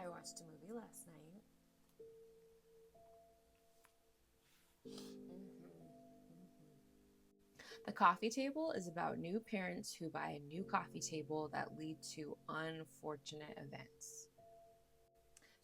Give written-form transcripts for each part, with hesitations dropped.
I watched a movie last night. The Coffee Table is about new parents who buy a new coffee table that lead to unfortunate events.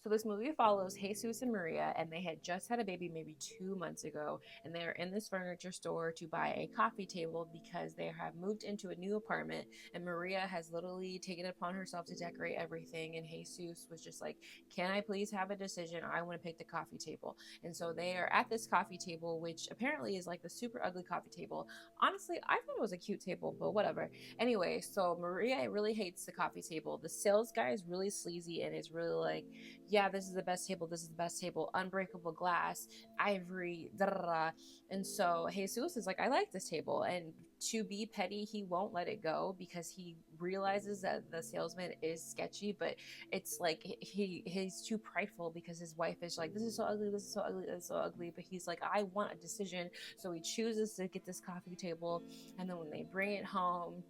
So this movie follows Jesus and Maria, and they had just had a baby maybe 2 months ago, and they are in this furniture store to buy a coffee table because they have moved into a new apartment, and Maria has literally taken it upon herself to decorate everything, and Jesus was just like, can I please have a decision? I want to pick the coffee table. And so they are at this coffee table, which apparently is like the super ugly coffee table. Honestly, I thought it was a cute table, but whatever. Anyway, so Maria really hates the coffee table. The sales guy is really sleazy and is really like, yeah, this is the best table, this is the best table, unbreakable glass, ivory, da da da. And so Jesus is like, I like this table. And to be petty, he won't let it go because he realizes that the salesman is sketchy, but it's like he's too prideful because his wife is like, this is so ugly, this is so ugly, this is so ugly. But he's like, I want a decision. So he chooses to get this coffee table. And then when they bring it home,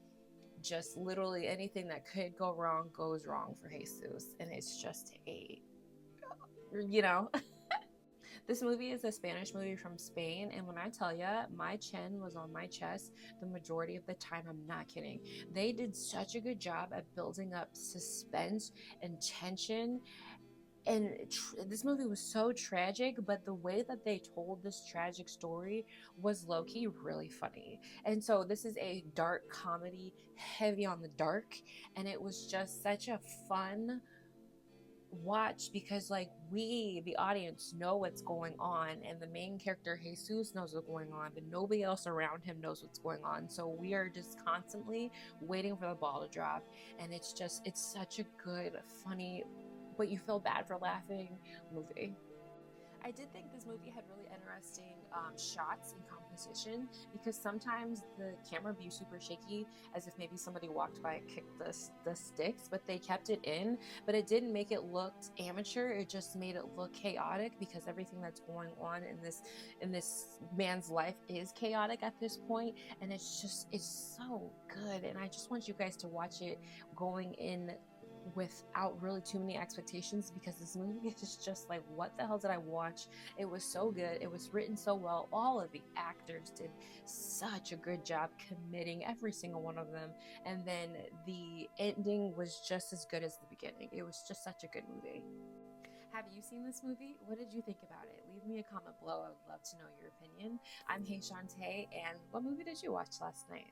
just literally anything that could go wrong goes wrong for Jesus. And it's just a, you know, this movie is a Spanish movie from Spain, and when I tell you, my chin was on my chest the majority of the time. I'm not kidding. They did such a good job at building up suspense and tension. And this movie was so tragic, but the way that they told this tragic story was low-key really funny. And so this is a dark comedy, heavy on the dark, and it was just such a fun watch because like we the audience know what's going on, and the main character Jesus knows what's going on, but nobody else around him knows what's going on, so we are just constantly waiting for the ball to drop. And it's such a good, funny, but you feel bad for laughing movie. I did think this movie had really interesting shots and composition because sometimes the camera would be super shaky, as if maybe somebody walked by and kicked the sticks, but they kept it in. But it didn't make it look amateur. It just made it look chaotic because everything that's going on in this man's life is chaotic at this point, and it's so good. And I just want you guys to watch it going in without really too many expectations because this movie is just like, what the hell did I watch? It was so good. It was written so well. All of the actors did such a good job committing, every single one of them. And then the ending was just as good as the beginning. It was just such a good movie. Have you seen this movie? What did you think about it? Leave me a comment below. I would love to know your opinion. I'm Hey Shantae, and what movie did you watch last night?